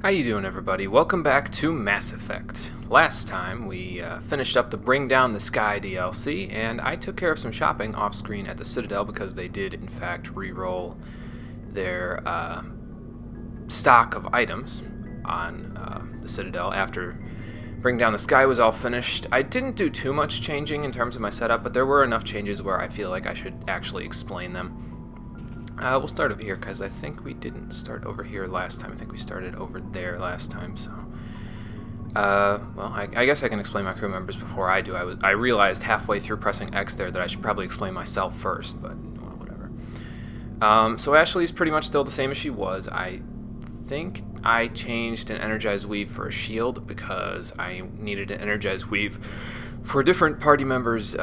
How you doing, everybody? Welcome back to Mass Effect. Last time we finished up the Bring Down the Sky DLC, and I took care of some shopping off-screen at the Citadel because they did, in fact, re-roll their stock of items on the Citadel after Bring Down the Sky was all finished. I didn't do too much changing in terms of my setup, but there were enough changes where I feel like I should actually explain them. We'll start over here, because I think we didn't start over here last time. I think we started over there last time, so... well, I guess I can explain my crew members before I do. I realized halfway through pressing X there that I should probably explain myself first, but well, whatever. So Ashley's pretty much still the same as she was. I think I changed an Energized Weave for a shield, because I needed an Energized Weave for different party members'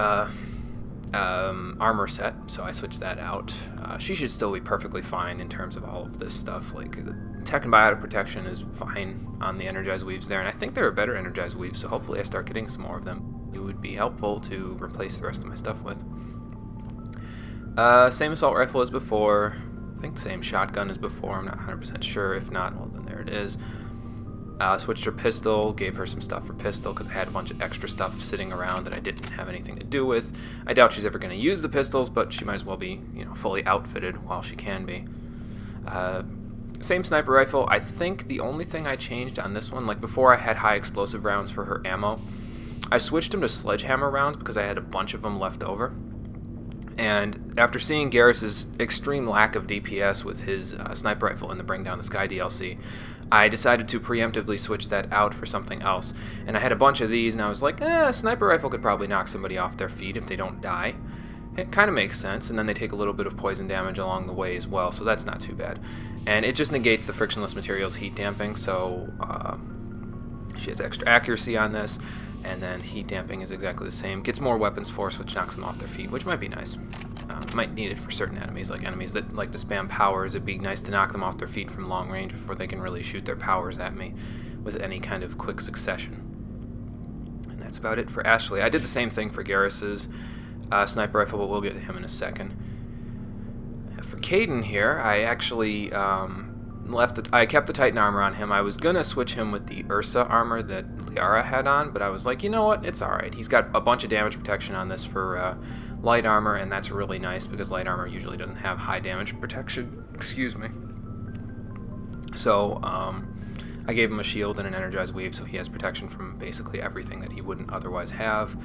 armor set, so I switched that out. She should still be perfectly fine in terms of all of this stuff. Like, the tech and biotic protection is fine on the Energized Weaves there, and I think there are better Energized Weaves, so hopefully I start getting some more of them. It would be helpful to replace the rest of my stuff with. Same assault rifle as before. I think the same shotgun as before. I'm not 100% sure. If not, well, then there it is. Switched her pistol, gave her some stuff for pistol because I had a bunch of extra stuff sitting around that I didn't have anything to do with. I doubt she's ever going to use the pistols, but she might as well be, fully outfitted while she can be. Same sniper rifle. I think the only thing I changed on this one, like before I had high explosive rounds for her ammo, I switched them to sledgehammer rounds because I had a bunch of them left over. And after seeing Garrus's extreme lack of DPS with his sniper rifle in the Bring Down the Sky DLC, I decided to preemptively switch that out for something else. And I had a bunch of these, and I was like, a sniper rifle could probably knock somebody off their feet if they don't die. It kind of makes sense, and then they take a little bit of poison damage along the way as well, so that's not too bad. And it just negates the frictionless materials heat damping, so she has extra accuracy on this. And then heat damping is exactly the same. Gets more weapons force, which knocks them off their feet, which might be nice. Might need it for certain enemies, like enemies that like to spam powers. It'd be nice to knock them off their feet from long range before they can really shoot their powers at me with any kind of quick succession. And that's about it for Ashley. I did the same thing for Garrus's sniper rifle, but we'll get to him in a second. For Caden here, I actually I kept the Titan armor on him. I was gonna switch him with the Ursa armor that Liara had on, but I was like, you know what, it's alright. He's got a bunch of damage protection on this for light armor, and that's really nice because light armor usually doesn't have high damage protection. Excuse me. So, I gave him a shield and an Energized Weave, so he has protection from basically everything that he wouldn't otherwise have.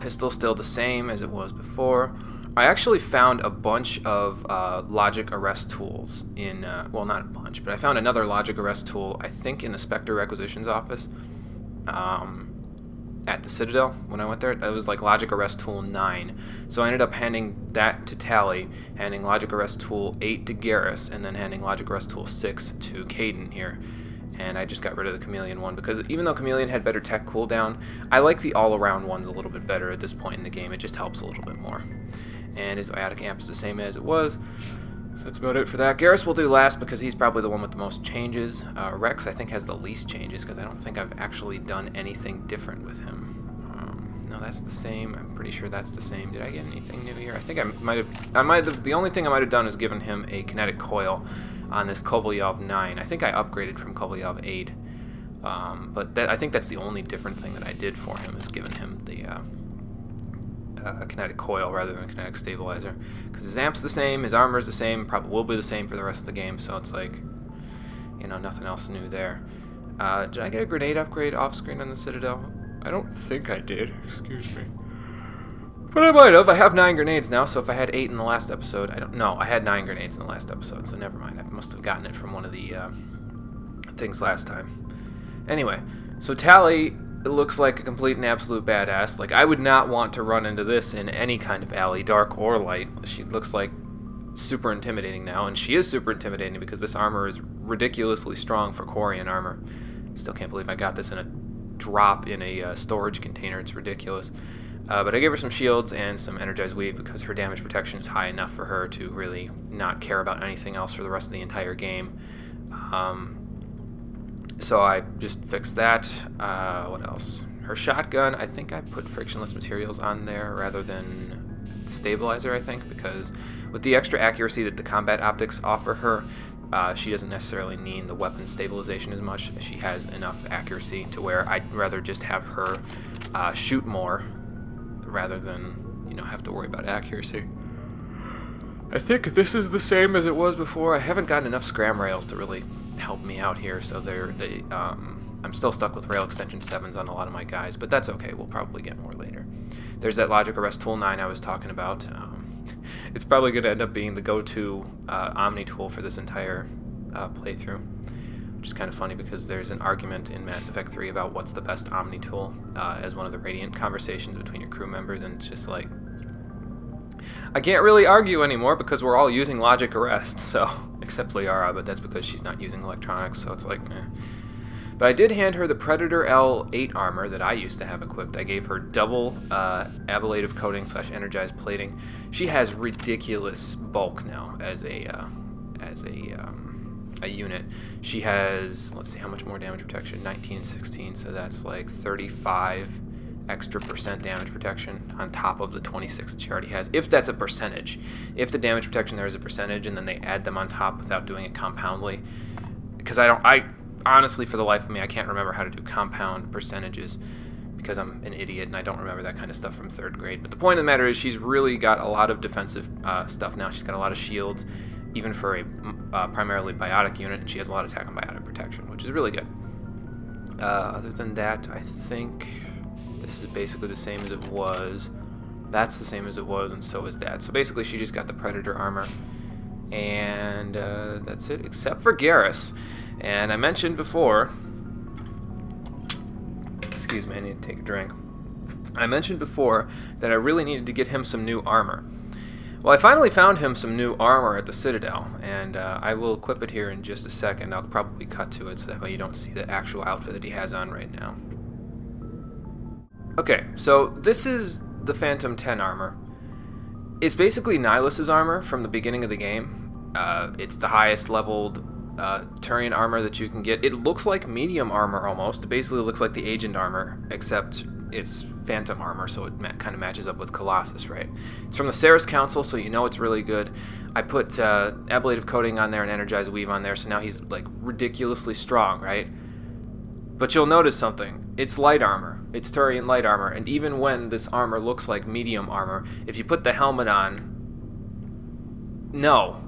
Pistol still the same as it was before. I actually found a bunch of logic arrest tools in, well, not a bunch, but I found another logic arrest tool, I think in the Spectre Requisitions office at the Citadel when I went there. It was like logic arrest tool 9. So I ended up handing that to Tally, handing logic arrest tool 8 to Garrus, and then handing logic arrest tool 6 to Caden here. And I just got rid of the Chameleon one because even though Chameleon had better tech cooldown, I like the all-around ones a little bit better at this point in the game. It just helps a little bit more. And his biotic amp is the same as it was. So that's about it for that. Garrus will do last because he's probably the one with the most changes. Rex, I think, has the least changes because I don't think I've actually done anything different with him. No, that's the same. I'm pretty sure that's the same. Did I get anything new here? I think I might have, the only thing I might have done is given him a kinetic coil on this Kovalyov 9. I think I upgraded from Kovalyov 8. But I think that's the only different thing that I did for him is giving him the kinetic coil rather than a kinetic stabilizer, because his amp's the same, his armor's the same, probably will be the same for the rest of the game, so it's like, nothing else new there. Did I get a grenade upgrade off screen on the Citadel? I don't think I did, excuse me, but I might have. I have 9 grenades now, so if I had 8 in the last episode, I had 9 grenades in the last episode, so never mind. I must have gotten it from one of the things last time. Anyway, so Tally, it looks like a complete and absolute badass. Like, I would not want to run into this in any kind of alley, dark or light. She looks like super intimidating now, and she is super intimidating because this armor is ridiculously strong for Quarian armor. Still can't believe I got this in a drop in a storage container. It's ridiculous. But I gave her some shields and some Energized Weave because her damage protection is high enough for her to really not care about anything else for the rest of the entire game. So I just fixed that. What else? Her shotgun, I think I put frictionless materials on there rather than stabilizer, I think, because with the extra accuracy that the combat optics offer her, She doesn't necessarily need the weapon stabilization as much. She has enough accuracy to where I'd rather just have her shoot more rather than, you know, have to worry about accuracy. I think this is the same as it was before. I haven't gotten enough scram rails to really help me out here, so I'm still stuck with rail extension 7s on a lot of my guys, but that's okay. We'll probably get more later. There's that logic arrest tool 9 I was talking about. It's probably going to end up being the go-to Omni tool for this entire playthrough, which is kind of funny because there's an argument in Mass Effect 3 about what's the best Omni tool as one of the Radiant conversations between your crew members, and it's just like, I can't really argue anymore because we're all using logic arrest, so, except Liara, but that's because she's not using electronics, so it's like, eh. But I did hand her the Predator L8 armor that I used to have equipped. I gave her double ablative coating / energized plating. She has ridiculous bulk now as a unit. She has, let's see, how much more damage protection? 19 and 16, so that's like 35 extra % damage protection on top of the 26 that she already has, if that's a percentage. If the damage protection there is a percentage and then they add them on top without doing it compoundly, because I honestly, for the life of me, I can't remember how to do compound percentages because I'm an idiot and I don't remember that kind of stuff from 3rd grade. But the point of the matter is she's really got a lot of defensive stuff now. She's got a lot of shields, even for a primarily biotic unit, and she has a lot of attack and biotic protection, which is really good. Other than that, I think this is basically the same as it was. That's the same as it was, and so is that. So basically she just got the Predator armor, and that's it, except for Garrus. And I mentioned before, excuse me, I need to take a drink. I mentioned before that I really needed to get him some new armor. Well, I finally found him some new armor at the Citadel, and I will equip it here in just a second. I'll probably cut to it so that way you don't see the actual outfit that he has on right now. Okay, so this is the Phantom 10 armor. It's basically Nihilus's armor from the beginning of the game. It's the highest leveled Turian armor that you can get. It looks like medium armor almost. It basically looks like the Agent armor, except it's Phantom armor, so it kind of matches up with Colossus, right? It's from the Ceres Council, so you know it's really good. I put ablative coating on there and energized weave on there, so now he's like ridiculously strong, right? But you'll notice something. It's light armor. It's Turian light armor, and even when this armor looks like medium armor, if you put the helmet on, no,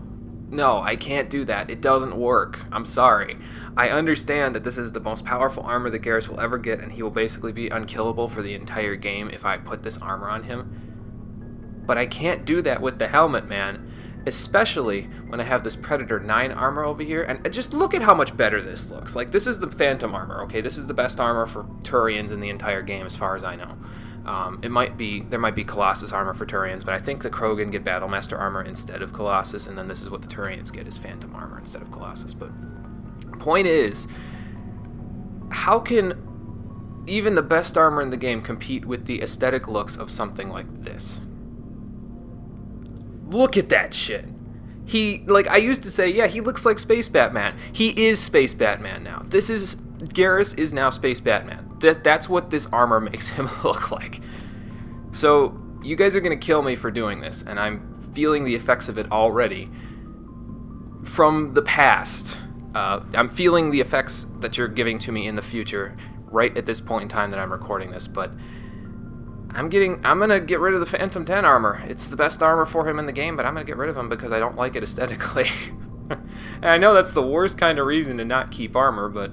I can't do that. It doesn't work. I'm sorry. I understand that this is the most powerful armor that Garrus will ever get, and he will basically be unkillable for the entire game if I put this armor on him. But I can't do that with the helmet, man. Especially when I have this Predator 9 armor over here, and just look at how much better this looks. Like, this is the Phantom armor, okay? This is the best armor for Turians in the entire game, as far as I know. There might be Colossus armor for Turians, but I think the Krogan get Battlemaster armor instead of Colossus, and then this is what the Turians get, is Phantom armor instead of Colossus. But point is, how can even the best armor in the game compete with the aesthetic looks of something like this? Look at that shit. I used to say, yeah, he looks like Space Batman. He is Space Batman now. Garrus is now Space Batman. That's what this armor makes him look like. So, you guys are going to kill me for doing this, and I'm feeling the effects of it already from the past. I'm feeling the effects that you're giving to me in the future, right at this point in time that I'm recording this, but I'm gonna get rid of the Phantom 10 armor. It's the best armor for him in the game, but I'm gonna get rid of him because I don't like it aesthetically. And I know that's the worst kind of reason to not keep armor, but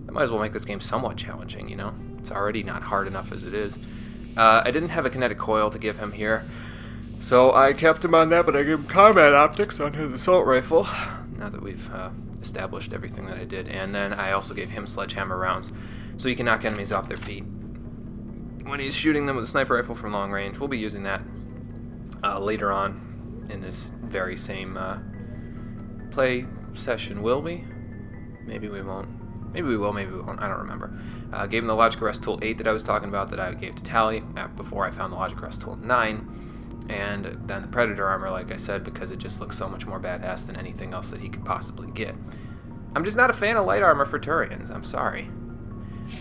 I might as well make this game somewhat challenging, you know? It's already not hard enough as it is. I didn't have a kinetic coil to give him here, so I kept him on that, but I gave him combat optics on his assault rifle, now that we've established everything that I did. And then I also gave him sledgehammer rounds, so he can knock enemies off their feet when he's shooting them with a sniper rifle from long range. We'll be using that later on in this very same play session, will we? Maybe we won't. Maybe we will, maybe we won't. I don't remember. Gave him the Logic Arrest Tool 8 that I was talking about that I gave to Tally before I found the Logic Arrest Tool 9. And then the Predator armor, like I said, because it just looks so much more badass than anything else that he could possibly get. I'm just not a fan of light armor for Turians. I'm sorry.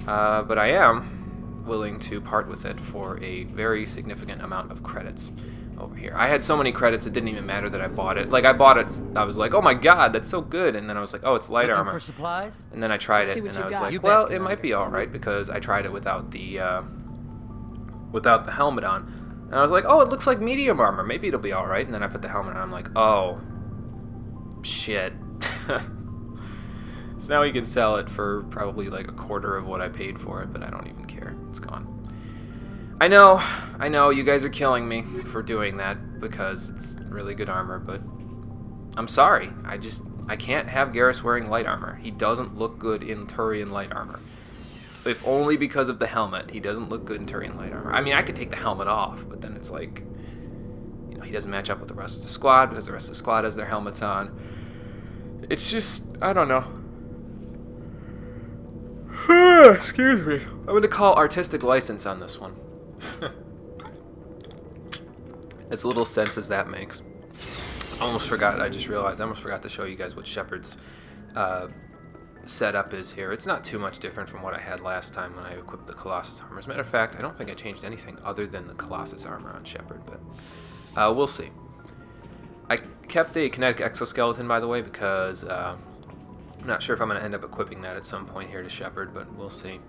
But I am willing to part with it for a very significant amount of credits. over here. I had so many credits it didn't even matter that I bought it. Like I bought it, I was like, oh my god, that's so good, and then I was like, oh, it's light armor. For supplies? And then I tried it, and I was like, well, it might be all right because I tried it without the helmet on, and I was like, oh, it looks like medium armor. Maybe it'll be all right. And then I put the helmet on. I'm like, oh, shit. So now you can sell it for probably like a quarter of what I paid for it, but I don't even care. It's gone. I know, you guys are killing me for doing that because it's really good armor, but I'm sorry. I can't have Garrus wearing light armor. He doesn't look good in Turian light armor. If only because of the helmet. He doesn't look good in Turian light armor. I mean, I could take the helmet off, but then it's like, you know, he doesn't match up with the rest of the squad because the rest of the squad has their helmets on. It's just, I don't know. Excuse me. I'm going to call artistic license on this one. As little sense as that makes. I just realized I almost forgot to show you guys what Shepard's setup is here. It's not too much different from what I had last time when I equipped the Colossus armor. As a matter of fact, I don't think I changed anything other than the Colossus armor on Shepard, but we'll see. I kept a kinetic exoskeleton, by the way, because I'm not sure if I'm going to end up equipping that at some point here to Shepard, but we'll see.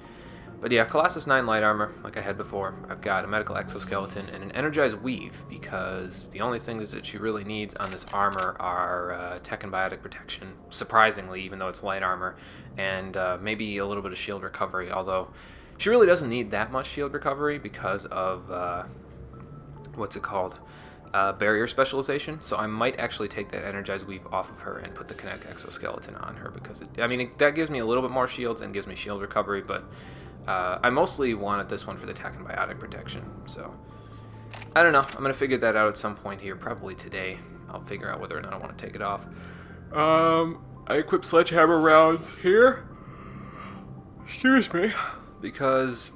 But yeah, Colossus 9 light armor, like I had before. I've got a medical exoskeleton and an energized weave, because the only things that she really needs on this armor are tech and biotic protection, surprisingly, even though it's light armor, and maybe a little bit of shield recovery, although she really doesn't need that much shield recovery because of, what's it called? Barrier specialization, so I might actually take that energized weave off of her and put the kinetic exoskeleton on her, because that gives me a little bit more shields and gives me shield recovery, but I mostly wanted this one for the tech and biotic protection, so I don't know. I'm going to figure that out at some point here, probably today. I'll figure out whether or not I want to take it off. I equip sledgehammer rounds here. Excuse me. Because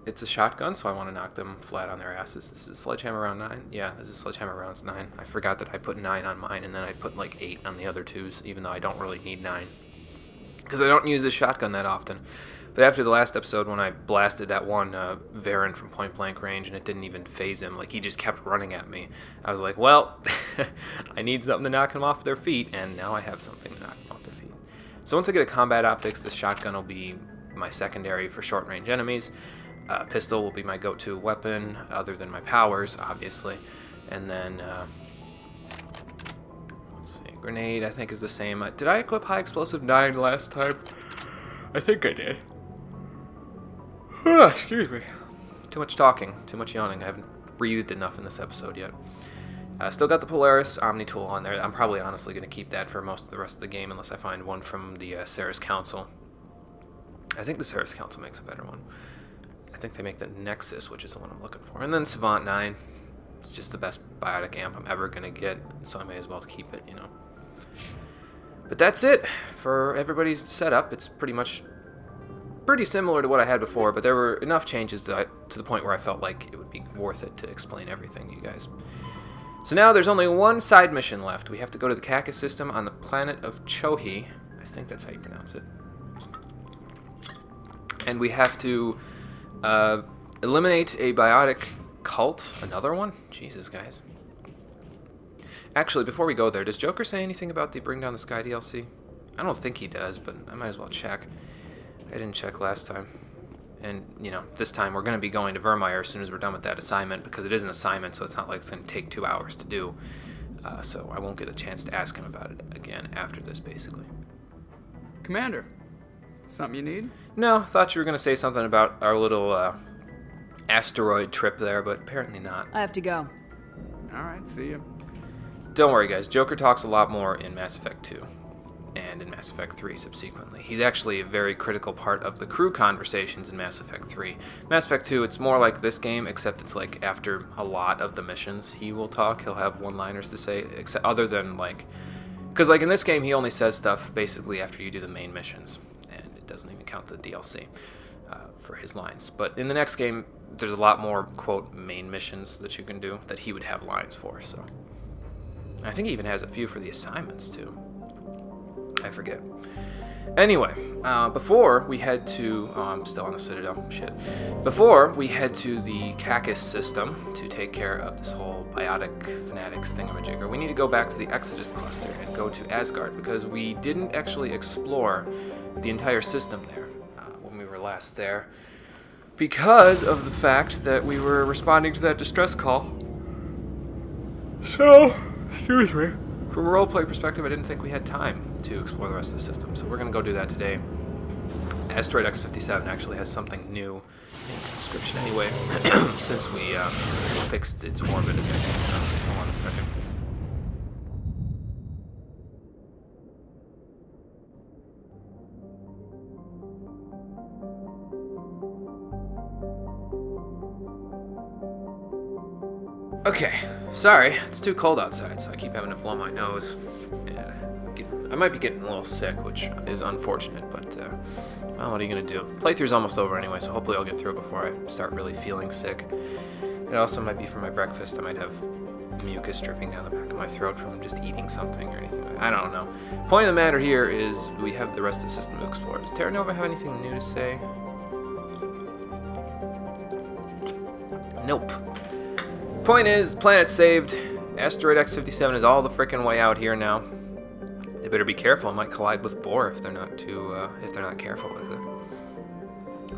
it's a shotgun, so I want to knock them flat on their asses. This is sledgehammer round 9? Yeah, this is sledgehammer rounds 9. I forgot that I put 9 on mine, and then I put like 8 on the other 2s, even though I don't really need 9. Because I don't use this shotgun that often. But after the last episode, when I blasted that one Varen from point blank range and it didn't even phase him, like he just kept running at me, I was like, well, I need something to knock him off their feet, and now I have something to knock them off their feet. So once I get a combat optics, this shotgun will be my secondary for short range enemies. Pistol will be my go-to weapon, other than my powers, obviously. And then, let's see, grenade I think is the same. Did I equip high explosive 9 last time? I think I did. Excuse me. Too much talking, too much yawning. I haven't breathed enough in this episode yet. Still got the Polaris Omni tool on there. I'm probably honestly going to keep that for most of the rest of the game unless I find one from the Ceres Council. I think the Ceres Council makes a better one. I think they make the Nexus, which is the one I'm looking for. And then Savant 9. It's just the best biotic amp I'm ever going to get, so I may as well keep it, you know. But that's it for everybody's setup. It's pretty similar to what I had before, but there were enough changes to the point where I felt like it would be worth it to explain everything to you guys. So now there's only one side mission left. We have to go to the Cacus system on the planet of Chohi. I think that's how you pronounce it. And we have to eliminate a biotic cult. Another one? Jesus, guys. Actually, before we go there, does Joker say anything about the Bring Down the Sky DLC? I don't think he does, but I might as well check. I didn't check last time. And, you know, this time we're going to be going to Vermeer as soon as we're done with that assignment, because it is an assignment, so it's not like it's going to take 2 hours to do. So I won't get a chance to ask him about it again after this, basically. Commander, something you need? No, thought you were going to say something about our little asteroid trip there, but apparently not. I have to go. All right, see you. Don't worry, guys. Joker talks a lot more in Mass Effect 2 and in Mass Effect 3 subsequently. He's actually a very critical part of the crew conversations in Mass Effect 3. Mass Effect 2, it's more like this game, except it's like after a lot of the missions he will talk. He'll have one-liners to say, except other than like... Because like in this game, he only says stuff basically after you do the main missions, and it doesn't even count the DLC for his lines. But in the next game, there's a lot more, quote, main missions that you can do that he would have lines for, so... I think he even has a few for the assignments, too. I forget. Anyway, before we head to... Oh, I'm still on the Citadel. Shit. Before we head to the Cacus system to take care of this whole biotic fanatics thingamajigger, we need to go back to the Exodus cluster and go to Asgard, because we didn't actually explore the entire system there when we were last there, because of the fact that we were responding to that distress call. So, excuse me. From a roleplay perspective, I didn't think we had time to explore the rest of the system, so we're going to go do that today. Asteroid X-57 actually has something new in its description anyway, since we fixed its orbit. So, hold on a second. Okay, sorry, it's too cold outside, so I keep having to blow my nose. Yeah, I might be getting a little sick, which is unfortunate, but, well, what are you going to do? Playthrough's almost over anyway, so hopefully I'll get through it before I start really feeling sick. It also might be from my breakfast. I might have mucus dripping down the back of my throat from just eating something or anything. I don't know. Point of the matter here is we have the rest of the system to explore. Does Terra Nova have anything new to say? Nope. Point is, planet's saved. Asteroid X-57 is all the frickin' way out here now. They better be careful. It might collide with Bohr if they're not careful with it.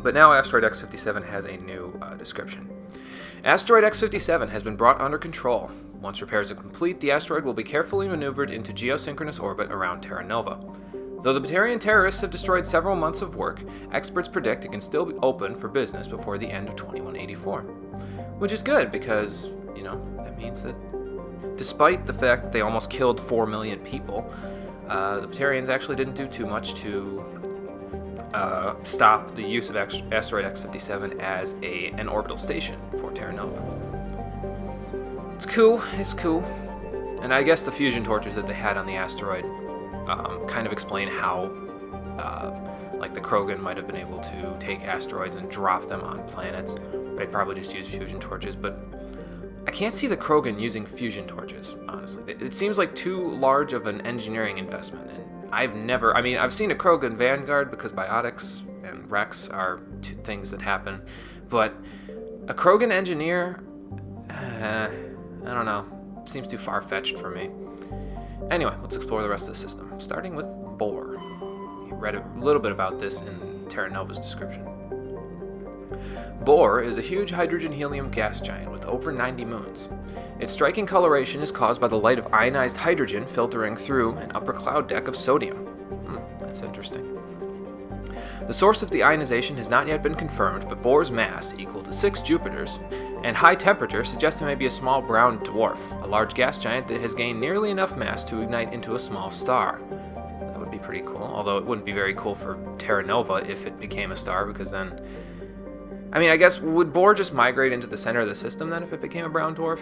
But now Asteroid X-57 has a new description. Asteroid X-57 has been brought under control. Once repairs are complete, the asteroid will be carefully maneuvered into geosynchronous orbit around Terra Nova. Though the Batarian terrorists have destroyed several months of work, experts predict it can still be open for business before the end of 2184. Which is good, because, you know, that means that despite the fact that they almost killed 4 million people, the Batarians actually didn't do too much to stop the use of Asteroid X-57 as an orbital station for Terra Nova. It's cool, And I guess the fusion torches that they had on the asteroid kind of explain how, like the Krogan might have been able to take asteroids and drop them on planets. They'd probably just use fusion torches, but I can't see the Krogan using fusion torches, honestly. It seems like too large of an engineering investment, and I've seen a Krogan Vanguard because biotics and Rex are two things that happen, but a Krogan engineer, I don't know, seems too far-fetched for me. Anyway, let's explore the rest of the system, starting with Bohr. You read a little bit about this in Terra Nova's description. Bohr is a huge hydrogen-helium gas giant with over 90 moons. Its striking coloration is caused by the light of ionized hydrogen filtering through an upper cloud deck of sodium. That's interesting. The source of the ionization has not yet been confirmed, but Bohr's mass, equal to 6 Jupiters, and high temperature suggest it may be a small brown dwarf, a large gas giant that has gained nearly enough mass to ignite into a small star. That would be pretty cool, although it wouldn't be very cool for Terra Nova if it became a star, because then... I guess, would Bohr just migrate into the center of the system then if it became a brown dwarf?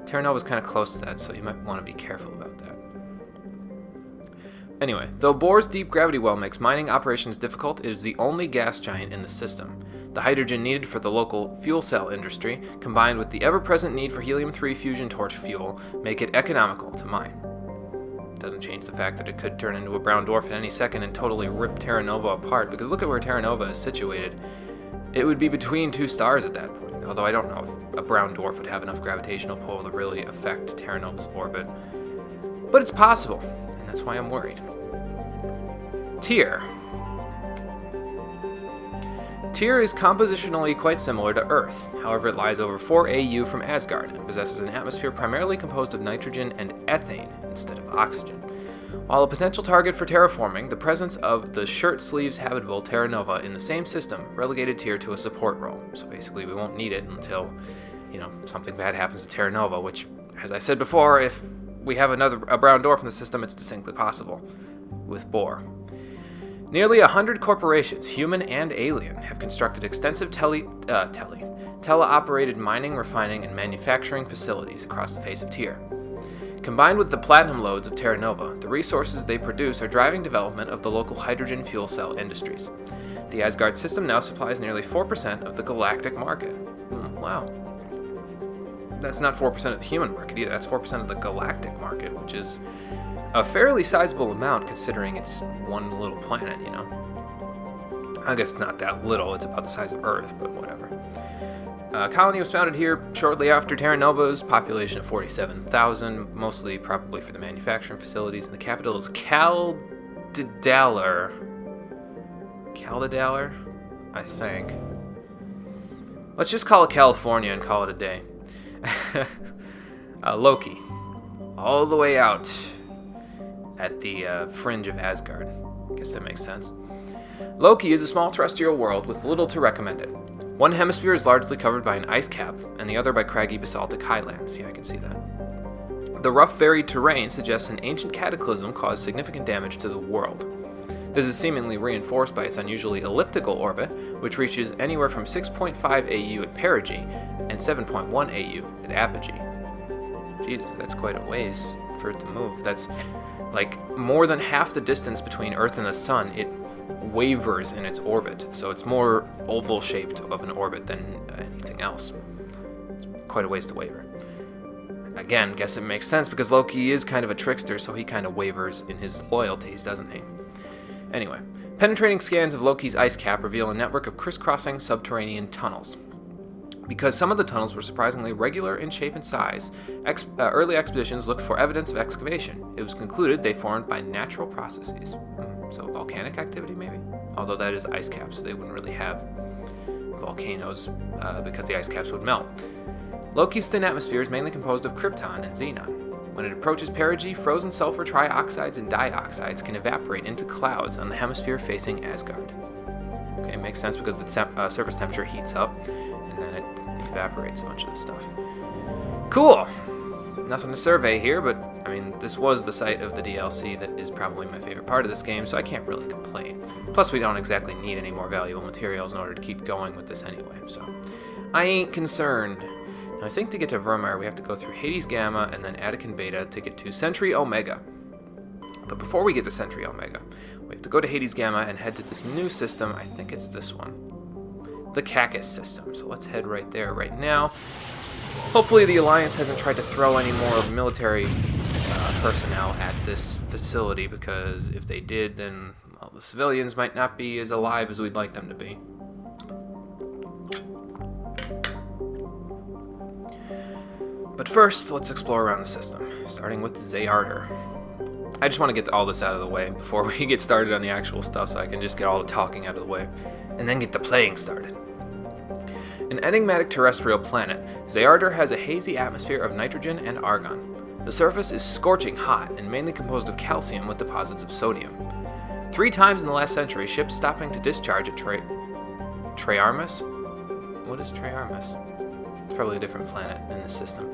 Terra Nova's kind of close to that, so you might want to be careful about that. Anyway, though Bohr's deep gravity well makes mining operations difficult, it is the only gas giant in the system. The hydrogen needed for the local fuel cell industry, combined with the ever-present need for helium-3 fusion torch fuel, make it economical to mine. Doesn't change the fact that it could turn into a brown dwarf at any second and totally rip Terra Nova apart, because look at where Terra Nova is situated. It would be between 2 stars at that point, although I don't know if a brown dwarf would have enough gravitational pull to really affect Terra Nova's orbit. But it's possible, and that's why I'm worried. Tyr. Tyr is compositionally quite similar to Earth. However, it lies over 4 AU from Asgard and possesses an atmosphere primarily composed of nitrogen and ethane instead of oxygen. While a potential target for terraforming, the presence of the shirt-sleeves habitable Terra Nova in the same system relegated Tyr to a support role. So basically we won't need it until, something bad happens to Terra Nova, which, as I said before, if we have a brown dwarf in the system, it's distinctly possible with Bohr. Nearly 100 corporations, human and alien, have constructed extensive tele-operated mining, refining, and manufacturing facilities across the face of Tyr. Combined with the platinum lodes of Terra Nova, the resources they produce are driving development of the local hydrogen fuel cell industries. The Asgard system now supplies nearly 4% of the galactic market. Wow. That's not 4% of the human market either, that's 4% of the galactic market, which is A fairly sizable amount considering it's one little planet, you know. I guess it's not that little, it's about the size of Earth, but whatever. A colony was founded here shortly after Terra Nova's population of 47,000, mostly probably for the manufacturing facilities, and the capital is Kaldidalur, I think. Let's just call it California and call it a day. Loki, all the way out at the fringe of Asgard. I guess that makes sense. Loki is a small terrestrial world with little to recommend it. One hemisphere is largely covered by an ice cap, and the other by craggy basaltic highlands. Yeah, I can see that. The rough, varied terrain suggests an ancient cataclysm caused significant damage to the world. This is seemingly reinforced by its unusually elliptical orbit, which reaches anywhere from 6.5 AU at perigee and 7.1 AU at apogee. Jesus, that's quite a ways for it to move. That's like more than half the distance between Earth and the Sun. It wavers in its orbit, so it's more oval shaped of an orbit than anything else. It's quite a ways to waver. Again, guess it makes sense because Loki is kind of a trickster, so he kind of wavers in his loyalties, doesn't he? Anyway, penetrating scans of Loki's ice cap reveal a network of crisscrossing subterranean tunnels. Because some of the tunnels were surprisingly regular in shape and size, early expeditions looked for evidence of excavation. It was concluded they formed by natural processes. So volcanic activity, maybe? Although that is ice caps, so they wouldn't really have volcanoes because the ice caps would melt. Loki's thin atmosphere is mainly composed of krypton and xenon. When it approaches perigee, frozen sulfur trioxides and dioxides can evaporate into clouds on the hemisphere facing Asgard. Okay, makes sense because the surface temperature heats up, and then it evaporates a bunch of this stuff. Cool! Nothing to survey here, but I mean, this was the site of the DLC that is probably my favorite part of this game, so I can't really complain. Plus, we don't exactly need any more valuable materials in order to keep going with this anyway, so I ain't concerned. Now, I think to get to Vermeer, we have to go through Hades Gamma and then Attican Beta to get to Sentry Omega. But before we get to Sentry Omega, we have to go to Hades Gamma and head to this new system. I think it's this one. The Cacus system. So let's head right there right now. Hopefully the Alliance hasn't tried to throw any more military personnel at this facility, because if they did, then well, the civilians might not be as alive as we'd like them to be. But first, let's explore around the system, starting with Zayarder. I just want to get all this out of the way before we get started on the actual stuff, so I can just get all the talking out of the way, and then get the playing started. An enigmatic terrestrial planet, Zayarder has a hazy atmosphere of nitrogen and argon. The surface is scorching hot and mainly composed of calcium with deposits of sodium. 3 times in the last century, ships stopping to discharge at Treyarmus? What is Treyarmus? It's probably a different planet in this system,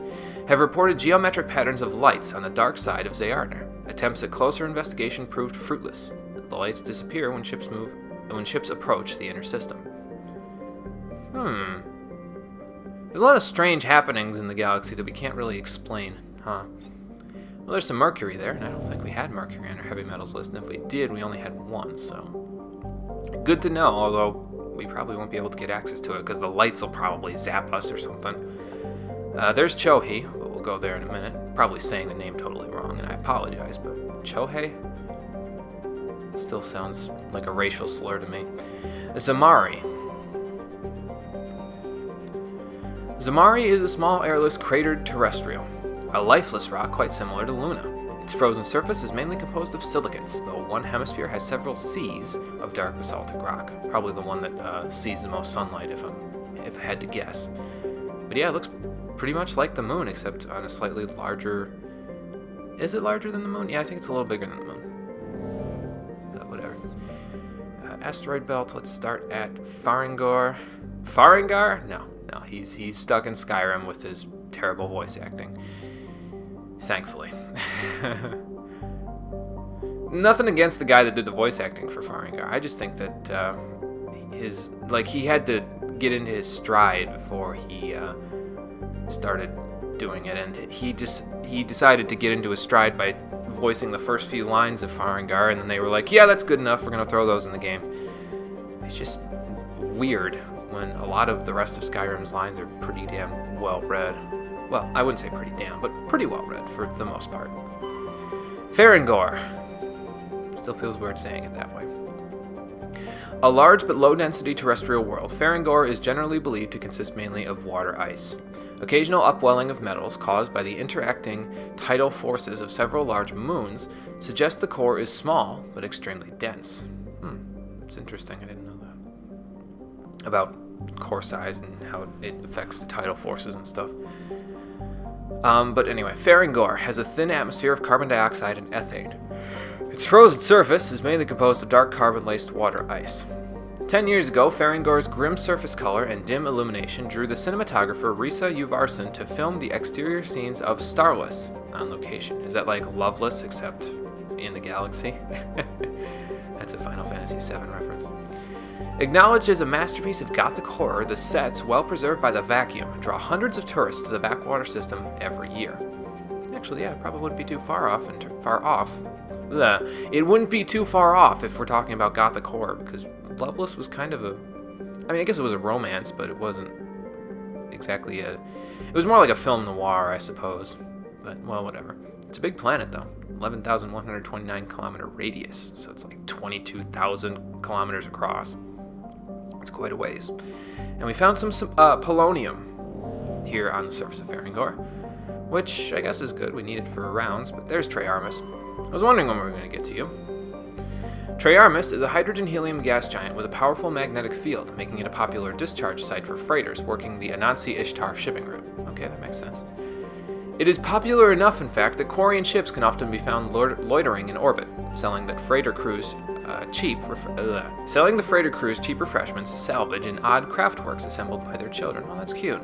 have reported geometric patterns of lights on the dark side of Zayarder. Attempts at closer investigation proved fruitless. The lights disappear when ships approach the inner system. There's a lot of strange happenings in the galaxy that we can't really explain, huh? Well, there's some mercury there, and I don't think we had mercury on our heavy metals list, and if we did, we only had 1, so good to know, although we probably won't be able to get access to it because the lights will probably zap us or something. There's Chohei, but we'll go there in a minute. Probably saying the name totally wrong, and I apologize, but Chohei? It still sounds like a racial slur to me. Zamari. Zamari is a small airless cratered terrestrial, a lifeless rock quite similar to Luna. Its frozen surface is mainly composed of silicates, though one hemisphere has several seas of dark basaltic rock. Probably the one that sees the most sunlight, if I had to guess. But yeah, it looks pretty much like the moon, except on a slightly larger... Is it larger than the moon? Yeah, I think it's a little bigger than the moon. Whatever. Asteroid belt, let's start at Farengar. Farengar? No, he's stuck in Skyrim with his terrible voice acting. Thankfully. Nothing against the guy that did the voice acting for Farengar. I just think that he had to get into his stride before he started doing it, and he decided to get into his stride by voicing the first few lines of Farengar, and then they were like, yeah, that's good enough, we're gonna throw those in the game. It's just weird when a lot of the rest of Skyrim's lines are pretty damn well read. Well, I wouldn't say pretty damn, but pretty well read for the most part. Farangor. Still feels weird saying it that way. A large but low-density terrestrial world, Farangor is generally believed to consist mainly of water ice. Occasional upwelling of metals caused by the interacting tidal forces of several large moons suggest the core is small but extremely dense. It's interesting. I didn't know that. About core size and how it affects the tidal forces and stuff. But anyway, Farangor has a thin atmosphere of carbon dioxide and ethane. Its frozen surface is mainly composed of dark carbon-laced water ice. 10 years ago, Farangor's grim surface color and dim illumination drew the cinematographer Risa Yuvarson to film the exterior scenes of Starless on location. Is that like Loveless, except in the galaxy? That's a Final Fantasy VII reference. Acknowledged as a masterpiece of gothic horror, the sets, well preserved by the vacuum, draw hundreds of tourists to the backwater system every year. Actually, yeah, it probably wouldn't be too far off. It wouldn't be too far off if we're talking about gothic horror, because Loveless was kind of I guess it was a romance, but it wasn't exactly it was more like a film noir, I suppose. But, well, whatever. It's a big planet, though. 11,129 kilometer radius, so it's like 22,000 kilometers across. It's quite a ways. And we found some polonium here on the surface of Farangor, which I guess is good. We need it for rounds, but there's Treyarmus. I was wondering when we were going to get to you. Treyarmus is a hydrogen-helium gas giant with a powerful magnetic field, making it a popular discharge site for freighters working the Anansi-Ishtar shipping route. Okay, that makes sense. It is popular enough, in fact, that Quarian ships can often be found loitering in orbit, selling the freighter crews cheap refreshments, salvage, and odd craftworks assembled by their children. Oh, that's cute.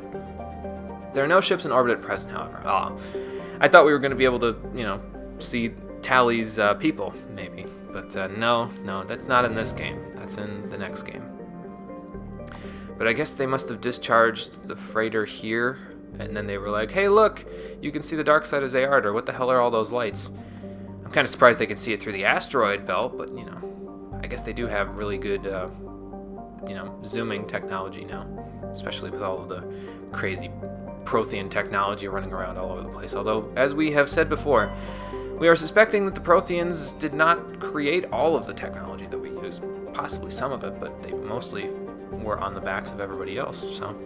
There are no ships in orbit at present, however. I thought we were going to be able to, see Tally's people, maybe. But no, that's not in this game. That's in the next game. But I guess they must have discharged the freighter here, and then they were like, hey, look, you can see the dark side of Zayardar. What the hell are all those lights? I'm kind of surprised they can see it through the asteroid belt, but, I guess they do have really good, zooming technology now, especially with all of the crazy Prothean technology running around all over the place. Although, as we have said before, we are suspecting that the Protheans did not create all of the technology that we use. Possibly some of it, but they mostly were on the backs of everybody else, so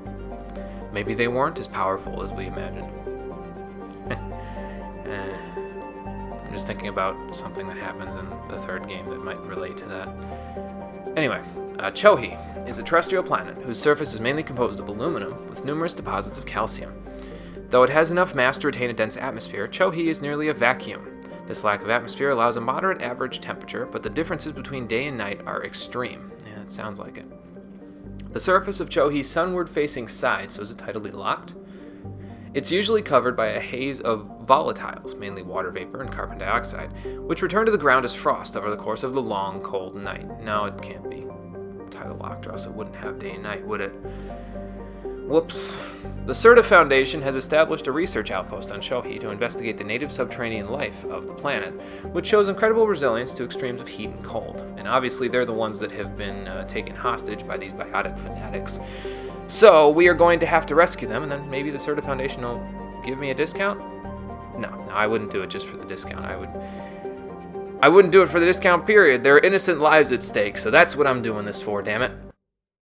maybe they weren't as powerful as we imagined. I'm just thinking about something that happens in the third game that might relate to that. Anyway, Chohi is a terrestrial planet whose surface is mainly composed of aluminum with numerous deposits of calcium. Though it has enough mass to retain a dense atmosphere, Chohi is nearly a vacuum. This lack of atmosphere allows a moderate average temperature, but the differences between day and night are extreme. Yeah, it sounds like it. The surface of Chohi's sunward-facing side, so is it tidally locked? It's usually covered by a haze of volatiles, mainly water vapor and carbon dioxide, which return to the ground as frost over the course of the long, cold night. No, it can't be tidal locked, or else it wouldn't have day and night, would it? Whoops. The Serta Foundation has established a research outpost on Chohi to investigate the native subterranean life of the planet, which shows incredible resilience to extremes of heat and cold. And obviously they're the ones that have been taken hostage by these biotic fanatics. So we are going to have to rescue them, and then maybe the Serta Foundation will give me a discount? No, I wouldn't do it just for the discount. I wouldn't do it for the discount, period. There are innocent lives at stake, so that's what I'm doing this for, damn it.